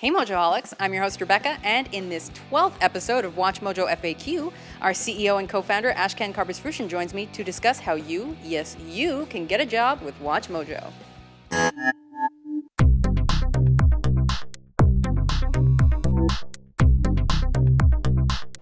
Hey Mojoholics, I'm your host Rebecca, and in this 12th episode of WatchMojo FAQ, our CEO and co-founder Ashkan Karbasfrooshan joins me to discuss how you, yes you, can get a job with WatchMojo.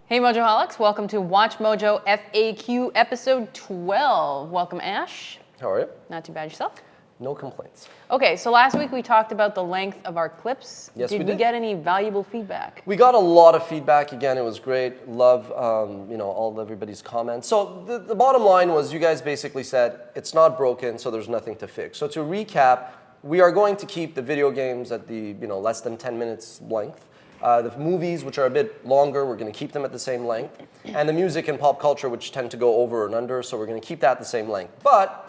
Hey Mojoholics, welcome to WatchMojo FAQ episode 12. Welcome Ash. How are you? Not too bad yourself? No complaints. Okay, so last week we talked about the length of our clips. Yes, we did. did. We get any valuable feedback? We got a lot of feedback. Again, it was great. Love, all everybody's comments. So the bottom line was you guys basically said it's not broken, so there's nothing to fix. So to recap, we are going to keep the video games at the less than 10 minutes length. The movies, which are a bit longer, we're going to keep them at the same length. And the music and pop culture, which tend to go over and under, so we're going to keep that at the same length. But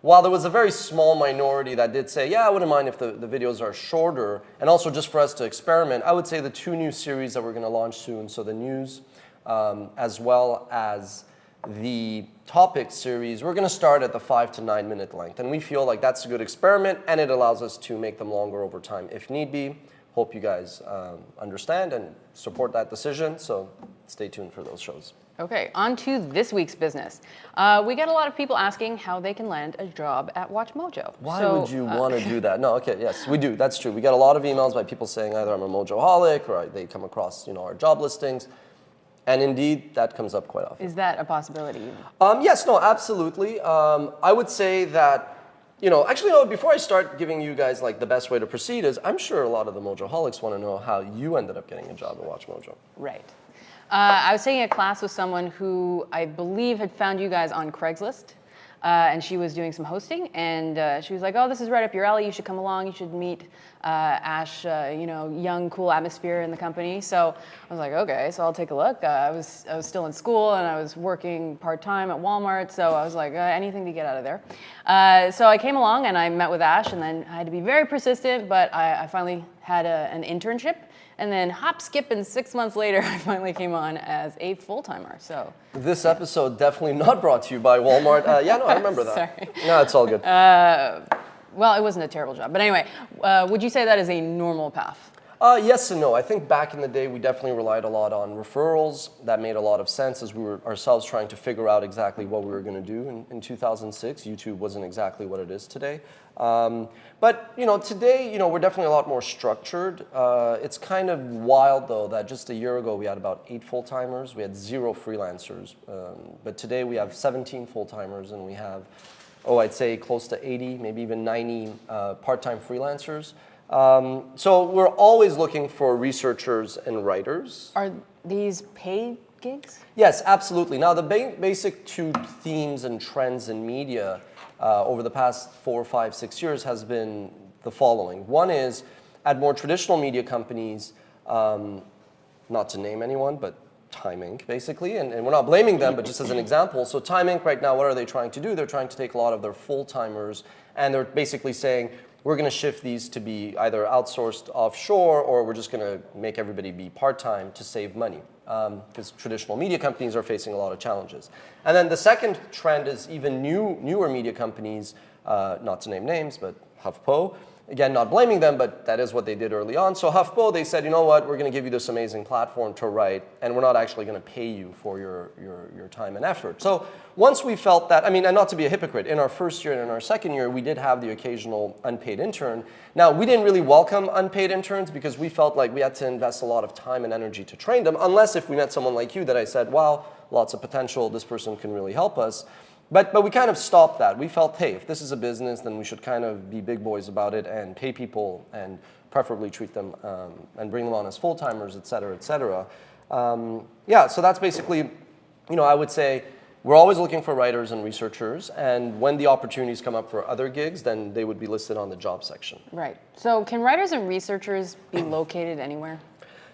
while there was a very small minority that did say, yeah, I wouldn't mind if the videos are shorter, and also just for us to experiment, I would say the two new series that we're going to launch soon, so the news as well as the topic series, we're going to start at the 5 to 9 minute length. And we feel like that's a good experiment, and it allows us to make them longer over time if need be. Hope you guys understand and support that decision, so stay tuned for those shows. Okay, on to this week's business. We get a lot of people asking how they can land a job at WatchMojo. Why would you want to do that? No, okay, yes, we do. That's true. We get a lot of emails by people saying either I'm a Mojoholic or they come across our job listings. And indeed, that comes up quite often. Is that a possibility? Yes, no, absolutely. I would say that, actually, before I start giving you guys like the best way to proceed is, I'm sure a lot of the Mojoholics want to know how you ended up getting a job at WatchMojo. Right. I was taking a class with someone who I believe had found you guys on Craigslist, and she was doing some hosting, and she was like, oh, this is right up your alley, you should come along, you should meet Ash, young, cool atmosphere in the company. So I was like, okay, so I'll take a look. I was still in school, and I was working part-time at Walmart, so I was like, anything to get out of there. So I came along, and I met with Ash, and then I had to be very persistent, but I finally had an internship. And then hop, skip, and 6 months later, I finally came on as a full-timer, so. This episode definitely not brought to you by Walmart. I remember that. Sorry. No, it's all good. Well, it wasn't a terrible job. But anyway, would you say that is a normal path? Yes and no. I think back in the day, we definitely relied a lot on referrals. That made a lot of sense as we were ourselves trying to figure out exactly what we were going to do in 2006. YouTube wasn't exactly what it is today. But today, we're definitely a lot more structured. It's kind of wild, though, that just a year ago, we had about 8 full-timers. We had 0 freelancers. But today, we have 17 full-timers, and we have, I'd say close to 80, maybe even 90 part-time freelancers. So we're always looking for researchers and writers. Are these paid gigs? Yes, absolutely. Now, the basic 2 themes and trends in media over the past 4, 5, 6 years has been the following. One is, at more traditional media companies, not to name anyone, but Time Inc., basically, and we're not blaming them, but just as an example. So Time Inc. right now, what are they trying to do? They're trying to take a lot of their full-timers, and they're basically saying, we're going to shift these to be either outsourced offshore, or we're just going to make everybody be part-time to save money, because traditional media companies are facing a lot of challenges. And then the second trend is even newer media companies, not to name names, but HuffPo. Again, not blaming them, but that is what they did early on. So HuffPo, they said, you know what, we're going to give you this amazing platform to write, and we're not actually going to pay you for your time and effort. So once we felt that, and not to be a hypocrite, in our first year and in our second year, we did have the occasional unpaid intern. Now, we didn't really welcome unpaid interns because we felt like we had to invest a lot of time and energy to train them, unless if we met someone like you that I said, wow, lots of potential, this person can really help us. But we kind of stopped that. We felt, hey, if this is a business, then we should kind of be big boys about it and pay people and preferably treat them and bring them on as full-timers, et cetera, et cetera. So that's basically, I would say we're always looking for writers and researchers, and when the opportunities come up for other gigs, then they would be listed on the job section. Right. So can writers and researchers be located anywhere?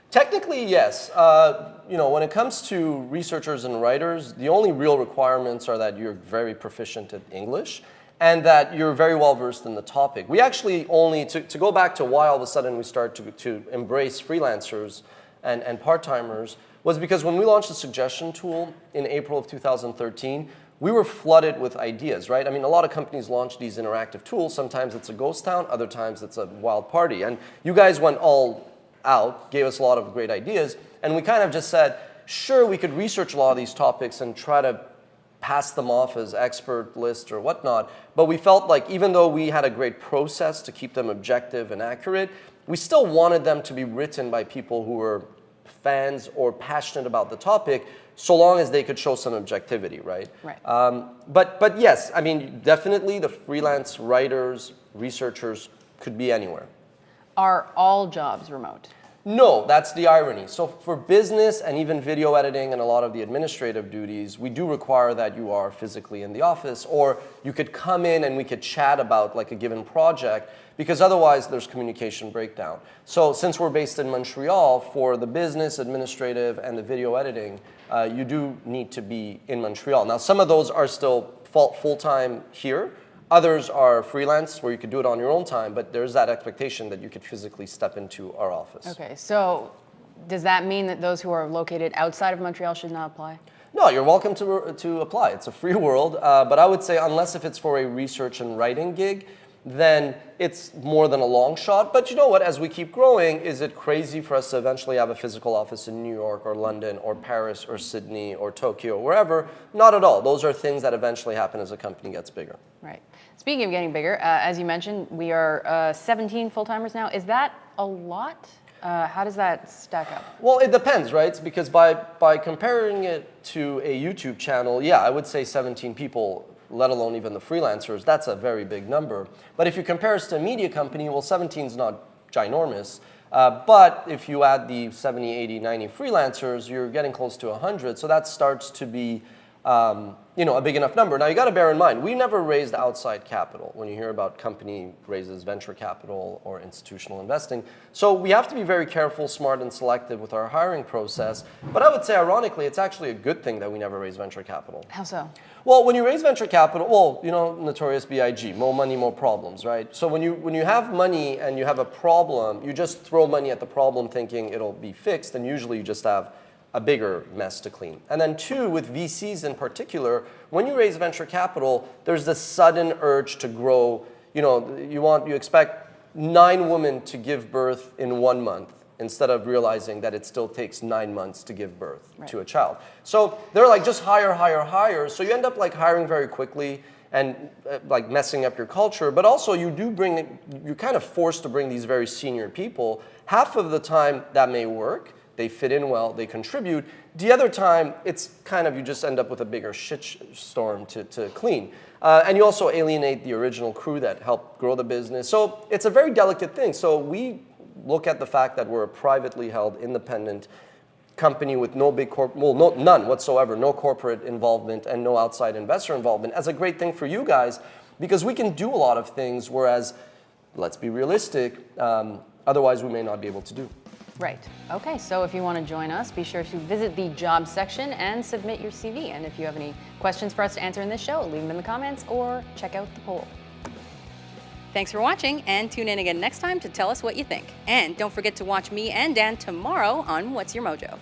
Technically, yes. When it comes to researchers and writers, the only real requirements are that you're very proficient at English and that you're very well versed in the topic. We actually only, to go back to why all of a sudden we start to embrace freelancers and part-timers, was because when we launched the suggestion tool in April of 2013, we were flooded with ideas, right? A lot of companies launch these interactive tools. Sometimes it's a ghost town, other times it's a wild party. And you guys went all out, gave us a lot of great ideas, and we kind of just said, sure, we could research a lot of these topics and try to pass them off as expert list or whatnot, but we felt like even though we had a great process to keep them objective and accurate, we still wanted them to be written by people who were fans or passionate about the topic, so long as they could show some objectivity, right? Right. But yes, I mean, definitely the freelance writers, researchers could be anywhere. Are all jobs remote? No, that's the irony. So for business and even video editing and a lot of the administrative duties, we do require that you are physically in the office, or you could come in and we could chat about like a given project, because otherwise there's communication breakdown. So since we're based in Montreal, for the business, administrative, and the video editing, you do need to be in Montreal. Now some of those are still full-time here. Others are freelance, where you could do it on your own time, but there's that expectation that you could physically step into our office. Okay, so does that mean that those who are located outside of Montreal should not apply? No, you're welcome to apply. It's a free world, but I would say unless if it's for a research and writing gig, then it's more than a long shot. But you know what, as we keep growing, is it crazy for us to eventually have a physical office in New York or London or Paris or Sydney or Tokyo, wherever? Not at all. Those are things that eventually happen as a company gets bigger. Right. Speaking of getting bigger, as you mentioned, we are 17 full-timers now. Is that a lot? How does that stack up? Well, it depends, right? Because by comparing it to a YouTube channel, yeah, I would say 17 people, let alone even the freelancers, that's a very big number. But if you compare us to a media company, well, 17 is not ginormous. But if you add the 70, 80, 90 freelancers, you're getting close to 100. So that starts to be a big enough number. Now, you got to bear in mind, we never raised outside capital when you hear about company raises venture capital or institutional investing. So we have to be very careful, smart, and selective with our hiring process. But I would say, ironically, it's actually a good thing that we never raised venture capital. How so? Well, when you raise venture capital, well, notorious BIG, more money, more problems, right? So when you have money and you have a problem, you just throw money at the problem thinking it'll be fixed, and usually you just have a bigger mess to clean. And then two, with VCs in particular, when you raise venture capital, there's this sudden urge to grow. You expect 9 women to give birth in 1 month instead of realizing that it still takes 9 months to give birth to a child. So they're like, just hire, hire, hire. So you end up like hiring very quickly and like messing up your culture. But also you're kind of forced to bring these very senior people. Half of the time that may work. They fit in well, they contribute. The other time, it's kind of, you just end up with a bigger shitstorm to clean. And you also alienate the original crew that helped grow the business. So it's a very delicate thing. So we look at the fact that we're a privately held, independent company with none whatsoever, no corporate involvement and no outside investor involvement as a great thing for you guys, because we can do a lot of things, whereas, let's be realistic, otherwise we may not be able to do. Right. Okay, so if you want to join us, be sure to visit the jobs section and submit your CV. And if you have any questions for us to answer in this show, leave them in the comments or check out the poll. Thanks for watching, and tune in again next time to tell us what you think. And don't forget to watch me and Dan tomorrow on What's Your Mojo.